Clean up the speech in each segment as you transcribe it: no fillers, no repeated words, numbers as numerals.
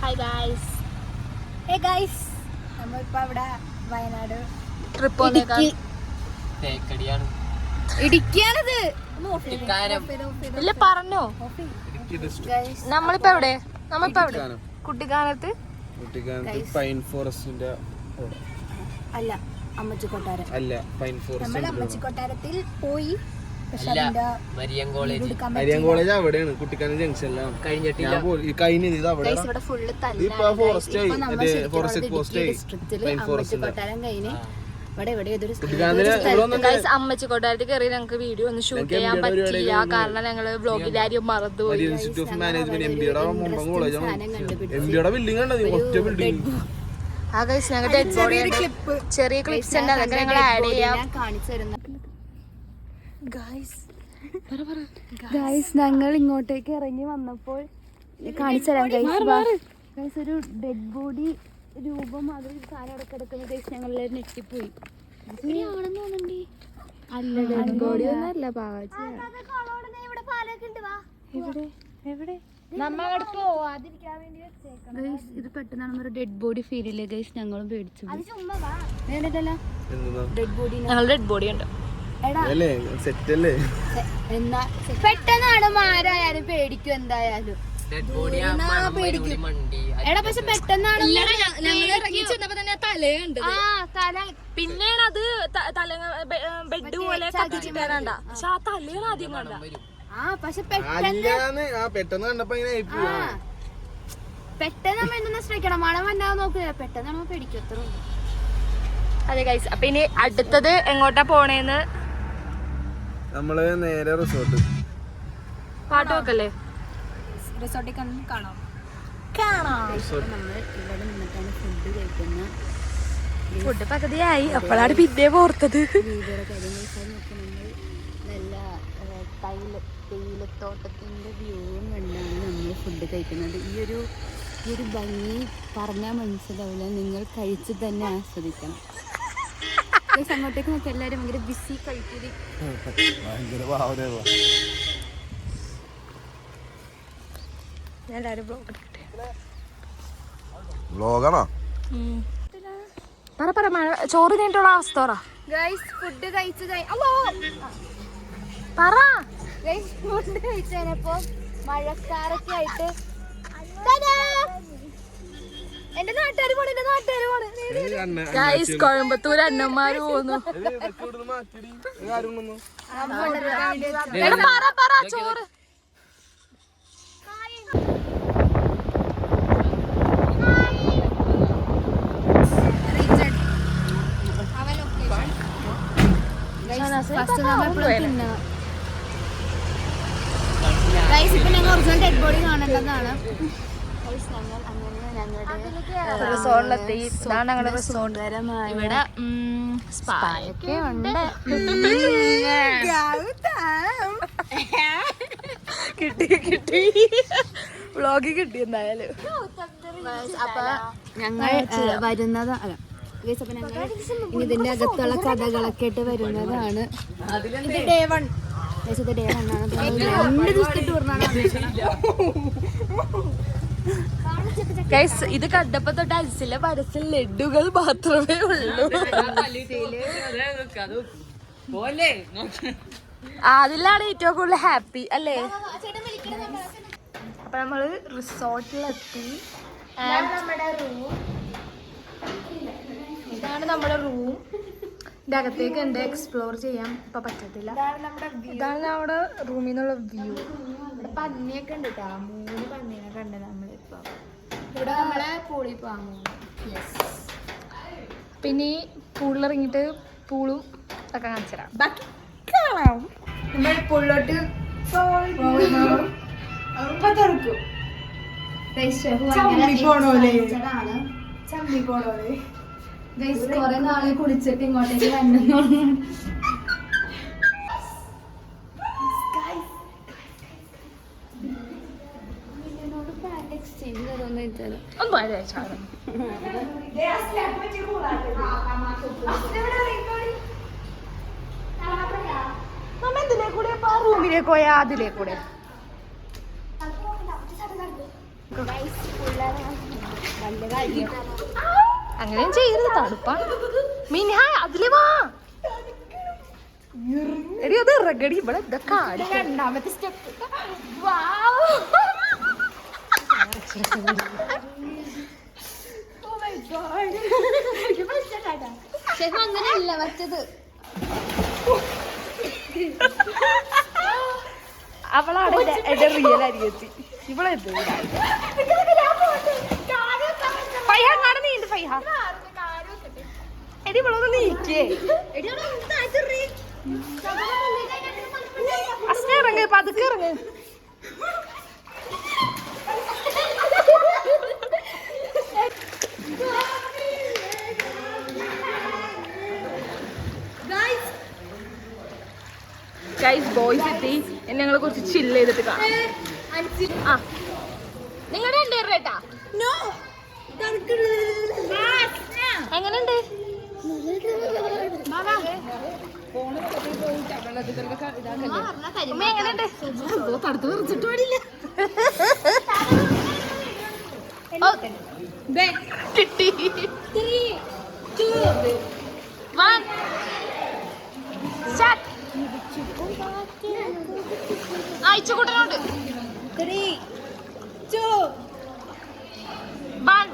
Hi guys. Hey guys, നമ്മളിപ്പോൾ അവിടെ Wayanad trip ഇടുക്കിയാണിത്. ഇല്ല പറഞ്ഞോ. നമ്മളിപ്പോ എവിടെ? കുട്ടിക്കാനത്ത് പൈൻ ഫോറസ്റ്റിന്റെ അല്ല, അമ്മച്ചി കൊട്ടാരം അല്ല, പൈൻ ഫോറസ്റ്റ്. നമ്മൾ അമ്മച്ചി കൊട്ടാരത്തിൽ പോയി. മരിയം കോളേജ് അവിടെയാണ്, കുട്ടിക്കാനം ജംഗ്ഷനിലാണ്. കഴിഞ്ഞിട്ടില്ല, അമ്മച്ചി കൊട്ടാരത്തിൽ കയറി ഞങ്ങൾക്ക് വീഡിയോ ഒന്നും ഷൂട്ട് ചെയ്യാൻ പറ്റില്ല, കാരണം ഞങ്ങള് വ്ളോഗിലാരും മറന്നുപോയി. ആ ഗൈസ്, ഞങ്ങൾ ചെറിയ ക്ലിപ്സ് ഉണ്ട്, അതൊക്കെ ഞങ്ങൾ ആഡ് ചെയ്യാം. ഗൈസ്, ഞങ്ങൾ ഇങ്ങോട്ടേക്ക് ഇറങ്ങി വന്നപ്പോൾ കാണിച്ചു തരാം ഗൈസ്. ഒരു ഡെഡ് ബോഡി രൂപം അതിൽ സാധനം അവിടെ കിടക്കുന്ന ഗൈസ്, ഞങ്ങളെല്ലാവരും ഞെട്ടിപ്പോയി. അല്ല, ഡെഡ് ബോഡി ഒന്നല്ല, ഇത് പെട്ടെന്നാണ് ഒരു ഡെഡ് ബോഡി ഫീൽ ഇല്ലേ ഗൈസ്, ഞങ്ങളും പേടിച്ചു. ഡെഡ് ബോഡി, ഡെഡ് ബോഡി ഉണ്ട്. പെട്ടെന്നാണ് ആരായാലും പേടിക്കും, എന്തായാലും എടാ. പക്ഷെ പെട്ടെന്നാണ് പിന്നെയാണ് അത് ബെഡ് പോലെ കത്തിച്ചിട്ടാണ്ട, പക്ഷെ ആ തലയാണ് ആദ്യം കണ്ട. പക്ഷെ പെട്ടെന്ന് നമ്മൾ എന്തൊന്നും ശ്രമിക്കണം, മണം വന്നാ നോക്കുക, പെട്ടെന്ന് നമ്മൾ പേടിക്കും, അത്ര. അതെ ഗൈസ്, അപ്പൊ ഇനി അടുത്തത് എങ്ങോട്ടാ പോണേന്ന് നമ്മള് നേരെ റിസോർട്ട്. പാട്ട് വെക്കല്ലേ? റിസോർട്ടിൽ കാണാം. കാണാം. നമ്മൾ ഇവിടെ നിന്നിട്ടാണ് ഫുഡ് കഴിക്കുന്നത്. ഫുഡ് പകുതിയായി, അപ്പോഴാണ് പിന്നെ ഓർത്തത്. വീടുകളുടെ കാര്യങ്ങൾ നോക്കി നമ്മൾ നല്ല തേയിലത്തോട്ടത്തിൻ്റെ വ്യൂവും കണ്ടാണ് നമ്മൾ ഫുഡ് കഴിക്കുന്നത്. ഈ ഒരു ഭംഗി പറഞ്ഞാൽ മനസ്സിലാവില്ല, നിങ്ങൾ കഴിച്ച് തന്നെ ആസ്വദിക്കണം. അങ്ങോട്ടേക്ക് നോക്കി എല്ലാവരും ഭയങ്കര ബിസി കഴിക്കൂലി. ചോറ് കഴിഞ്ഞിട്ടുള്ള അവസ്ഥ പറ. ഫുഡ് കഴിച്ച് ഫുഡ് കഴിച്ചപ്പോ മഴക്കാരൊക്കെ ആയിട്ട് എന്റെ നാട്ടുകാർ കോയമ്പത്തൂർ അണ്ണന്മാര് പോകുന്നു. ചോറ് ഇപ്പൊ ഞങ്ങൾ ഒറിജിനൽ ഡെഡ് ബോഡി കാണേണ്ടതാണ്. റിസോർട്ടിലെത്തി. ഇതാണ് ഞങ്ങളുടെ റിസോർട്ട്. ഇവിടെ സ്പായൊക്കെ ഉണ്ട്. കിട്ടി വ്ളോഗ് കിട്ടി എന്തായാലും. അപ്പൊ ഞങ്ങൾ വരുന്നതാണ്. അപ്പൊ ഞങ്ങൾ ഇനി ഇതിന്റെ അകത്തുള്ള കഥകളൊക്കെ ആയിട്ട് വരുന്നതാണ്. ഇത് ഡേ 1 ആണ്. 2 ദിവസത്തെ ടൂറിനാണ്. ഇത് കണ്ടപ്പോ തൊട്ട് അരിസിലെ മനസ്സിൽ ലഡുകൾ മാത്രമേ ഉള്ളൂ. അതിലാണ് ഏറ്റവും കൂടുതൽ ഹാപ്പി അല്ലേ? അപ്പൊ നമ്മള് റിസോർട്ടിലെത്തി. ഇതാണ് നമ്മുടെ റൂം. ഇതിന്റെ അകത്തേക്ക് ഉണ്ട്, എക്സ്പ്ലോർ ചെയ്യാൻ ഇപ്പൊ പറ്റത്തില്ല. ഇതാണ് നമ്മുടെ റൂമിൽ നിന്നുള്ള വ്യൂ. ഇവിടെ പന്നിയൊക്കെ ഉണ്ട് കേട്ടോ, 3 പന്നീനെ കണ്ട് നമ്മളിപ്പോ. ഇവിടെ നമ്മളെ പൂളിൽ പോകാൻ പോകുന്നു. പിന്നെ ഈ പൂളിലിറങ്ങിയിട്ട് പൂളും ഒക്കെ കാണിച്ചു തരാം. ബാക്കി കാണാം. നമ്മൾ പൂളിലോട്ട് കൊറേ നാളെ കുളിച്ചിട്ട് ഇങ്ങോട്ടേക്ക് വന്നു. എക്സ്ചേഞ്ച് തരുമെന്ന് വെച്ചാൽ റൂമിലേക്ക് പോയാ അതിലേക്കൂടെ. അങ്ങനെയും ചെയ്യരുത്, തണുപ്പാണ്. മിനിഹ അതില് വാ. എടി അത് ഇറങ്ങടി, ഇവിടെ ഇതൊക്കെ ആടി. രണ്ടാമത്തെ സ്റ്റെപ്പ് അങ്ങനെയല്ല മറ്റത്. അവളാണ് എന്റെ റിയൽ അരിയത്തി. ഇവളെ നീണ്ട് ഫൈഹ എടി ഇവളൊന്ന് നീക്കേ. അസ്ന ഇറങ്ങ്, പതുക്കെ ഇറങ്ങ്. ഗൈസ് ബോയ്സ് എത്തി. ഞങ്ങളെ കുറച്ച് ചില്ല് ചെയ്തിട്ട് കാണാം. ആ നിങ്ങളുടെ രണ്ടുപേരുടെ കേട്ടാ എങ്ങനെയുണ്ട്? എങ്ങനെയുണ്ട്? തടുത്ത് വിറച്ചിട്ട് പാടില്ല. കിട്ടി. 3, 2, 1 സ്റ്റാർട്ട്. അയച്ചുകൂട്ടനോട് 3, 2, 1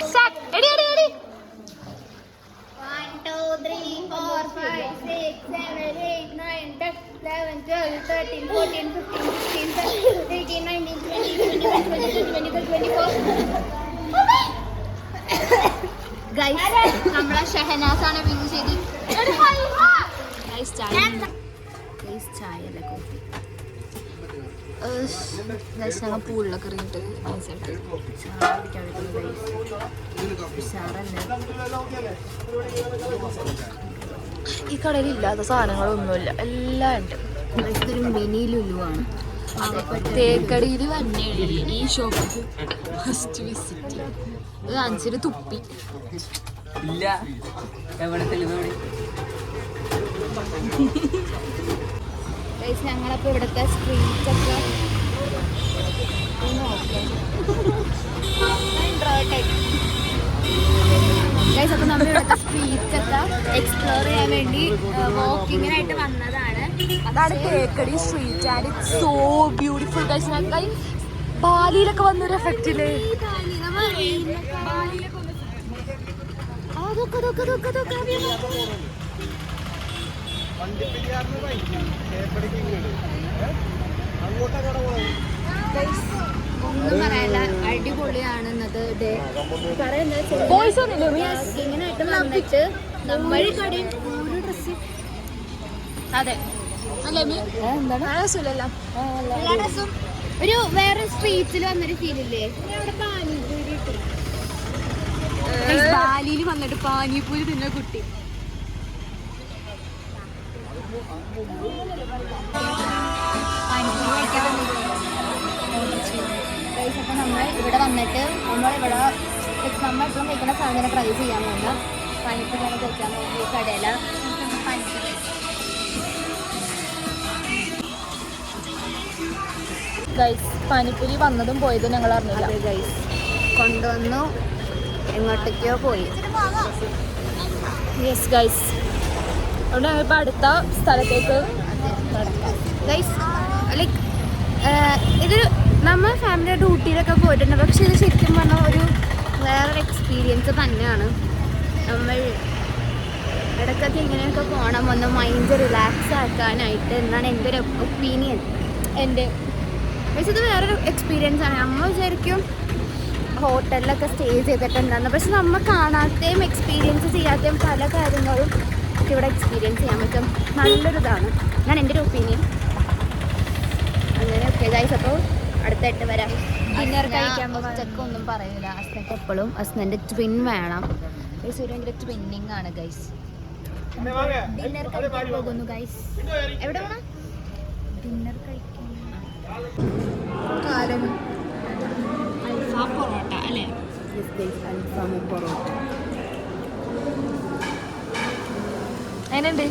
സ്റ്റാർട്ട്. എടി എടി എടി 1, 2, 3, 4, 5, 6, 7, 8, 9, 10, 11, 12, 13, 14, 15, 16, 17, 18, 19, 20, 21, 22, 23, 24. ഗൈസ് നമ്മളെ ഷഹനാസാണ് വിൻ ചെയ്ത്. ഗൈസ് ചായ അല്ല കോഫി. ഗൈസ് ഞങ്ങൾ പൂളിലൊക്കെ ഇറങ്ങിയിട്ട് നൈസായിട്ട് ചായ ഈ കടയിൽ ഇല്ലാത്ത സാധനങ്ങളൊന്നുമില്ല, എല്ലാം ഉണ്ട്. ഇതൊരു മിനി ലുലു ആണ്. തേക്കടിയിൽ തന്നെയാണ് ഈ ഷോപ്പ് ഫസ്റ്റ് വിസിറ്റ്. ഇത് അഞ്ചിന് തുപ്പി ഇല്ല എവിടെ തെളിവോടെ. ഗൈസ് ഞങ്ങളപ്പോൾ ഇവിടുത്തെ സ്ട്രീറ്റൊക്കെ ഗൈസ് അപ്പോൾ നമ്മൾ ഇവിടുത്തെ സ്ട്രീറ്റൊക്കെ എക്സ്പ്ലോർ ചെയ്യാൻ വേണ്ടി വാക്കിങ്ങിനായിട്ട് വന്നതാണ്. അതാണ് Thekkady street and it's so beautiful. Guys ഞങ്ങൾ ബാലിയിലൊക്കെ വന്നൊരു എഫക്റ്റില് ഒന്നും പറയാനില്ല, അടിപൊളിയാണ് ഇന്നത്തെ ഡേ. ഇങ്ങനെയായിട്ട് വന്നിട്ട് നമ്മൾ കടയിൽ ഓരോ ഡ്രസ്സ് അതെ എല്ലാ ഡ്രസ്സും ഒരു വേറെ സ്ട്രീറ്റിൽ വന്നൊരു ഫീലില്ലേ. ബാലിയിൽ വന്നിട്ട് പാനിപ്പൂരി തിന്ന കുട്ടി. അപ്പോൾ നമ്മൾ ഇവിടെ വന്നിട്ട് നമ്മളിവിടെ നമ്മളിപ്പം കഴിക്കുന്ന സാധനം ട്രൈ ചെയ്യാൻ വേണ്ട പാനിപ്പൂരിയാണ് കഴിക്കാൻ വേണ്ടി കടയില പാനിപ്പൂരി. ഗൈസ് പാനിപ്പൂരി വന്നതും പോയതും ഞങ്ങൾ അറിഞ്ഞില്ല. അതെ ഗൈസ് കൊണ്ടുവന്നു, എങ്ങോട്ടേക്കോ പോയി. യെസ് ഗൈസ്, അതുകൊണ്ട് ഞങ്ങളിപ്പോൾ അടുത്ത സ്ഥലത്തേക്ക് ഗൈസ് ലൈക്ക് ഇതൊരു നമ്മൾ ഫാമിലിയായിട്ട് ഊട്ടിയിലൊക്കെ പോയിട്ടുണ്ട്. പക്ഷെ ഇത് ശരിക്കും പറഞ്ഞാൽ ഒരു വേറൊരു എക്സ്പീരിയൻസ് തന്നെയാണ്. നമ്മൾ ഇടയ്ക്കൊക്കെ ഇങ്ങനെയൊക്കെ പോകണം, ഒന്ന് മൈൻഡ് റിലാക്സ് ആക്കാനായിട്ട് എന്നാണ് എൻ്റെ ഒരു ഒപ്പീനിയൻ. പക്ഷെ ഇത് വേറൊരു എക്സ്പീരിയൻസ് ആണ്. നമ്മൾ വിചാരിക്കും ഹോട്ടലിലൊക്കെ സ്റ്റേ ചെയ്തിട്ടുണ്ടായിരുന്നു, പക്ഷെ നമ്മൾ കാണാത്തയും എക്സ്പീരിയൻസ് ചെയ്യാത്തയും പല കാര്യങ്ങളും ഇവിടെ എക്സ്പീരിയൻസ് ചെയ്യാൻ പറ്റും. നല്ലൊരിതാണ്, ഞാൻ എൻ്റെ ഒരു ഒപ്പീനിയൻ. അങ്ങനെ ഓക്കെ ഗൈസ്, അപ്പോൾ അടുത്തായിട്ട് വരാം. ഡിന്നർ കഴിക്കാൻ ഒറ്റക്ക് ഒന്നും പറയില്ല. അസ്നക്ക് എപ്പോഴും അസ്നൻ്റെ ട്വിൻ വേണം. ഗൈസ് ഒരു ഭയങ്കര ട്വിന്നിങ് ആണ് ഗൈസ്. ഡിന്നർ കഴിക്കാൻ പോകുന്നു ഗൈസ്. എവിടെ വേണം ഡിന്നർ കഴിക്കാൻ? അൽഫാം പൊറോട്ട അല്ലേ? അൽഫാമും പൊറോട്ട അതിനുണ്ട്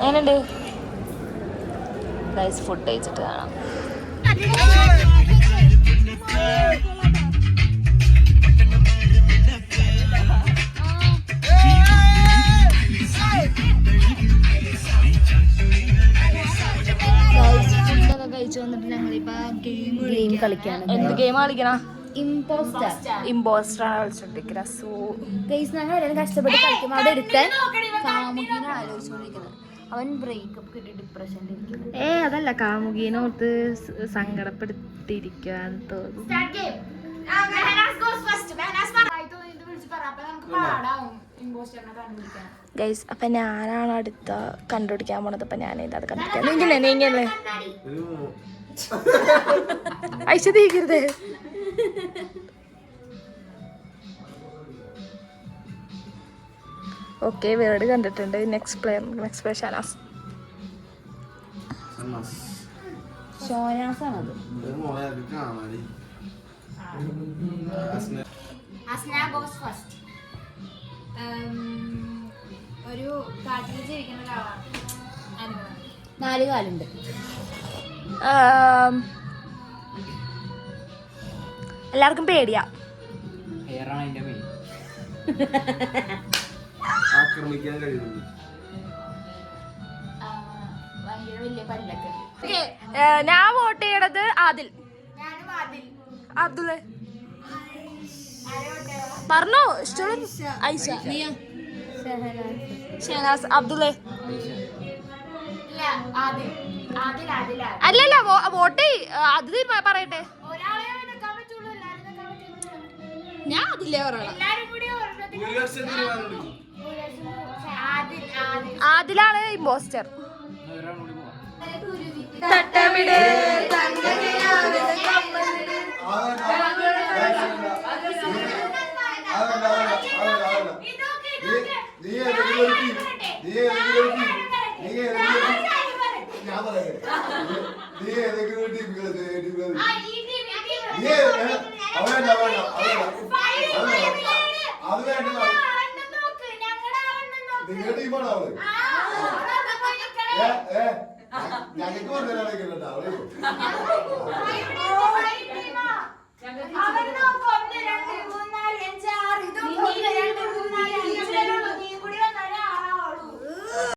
അതിനുണ്ട് ഗൈസ്. ഫുഡ് കഴിച്ചിട്ട് കാണാം. ഗെയിം കളിക്കാണ്. എന്ത് ഗെയിം കളിക്കണ? ഇമ്പോസ്റ്റർ. ഇമ്പോസ്റ്റർ ആണ് കളിച്ചോണ്ടിരിക്കണ. സോ ഗൈസ് ഞങ്ങൾ എല്ലാവരും കഷ്ടപ്പെട്ട് കളിക്കുമ്പോൾ അവിടെ എടുക്കാൻ കാമുകിനെ ആലോചിച്ചുകൊണ്ടിരിക്കുന്നത്. അവൻ ബ്രേക്കപ്പ് കിട്ടി ഡിപ്രഷനിലിരിക്കുന്നു. അതല്ല, കാമുകീനോർത്ത് സങ്കടപ്പെടുത്തിയിരിക്കാന്ന് തോന്നുന്നു. ഗൈസ് അപ്പൊ ഞാനാണ് അടുത്ത കണ്ടുപിടിക്കാൻ പോണത്. അപ്പൊ ഞാൻ അത് കണ്ടുപിടിക്കാം. നീങ്ങല്ലേ ഐശ്വ തീക്കരുത്. ഓക്കെ, വേർഡ് കണ്ടിട്ടുണ്ട്. നെക്സ്റ്റ് പ്ലെയർ ഷനാസ്. ഷോനാസാണത്. ഒരു കാട്ടിൽ ജീവിക്കുന്ന ഒരാളാണ്. 4 കാലുണ്ട്. എല്ലാവർക്കും പേടിയാ. ഹെയറാണ് അതിന്റെ മെയിൻ. ആക്രമിക്കാൻ കഴിയുന്നു. ഭയങ്കര വലിയ പല്ലൊക്കെ. ഞാൻ വോട്ട് ചെയ്യണത് ആദിൽ. അബ്ദുള്ള പറഞ്ഞോ. ഇഷ്ടമുള്ള ഐഷ. നീയാ? ഷഹനാസ്. അബ്ദുള്ള അല്ലല്ല, വോട്ട് അത് പറയട്ടെ. ഞാൻ അതില്ലേ പറയാം. ആദിലാണ് ഇമ്പോസ്റ്റർ. തട്ടമിട് നിങ്ങളുടെ ടീമാണ് അവള്. ഞങ്ങൾക്ക് പറഞ്ഞാൽ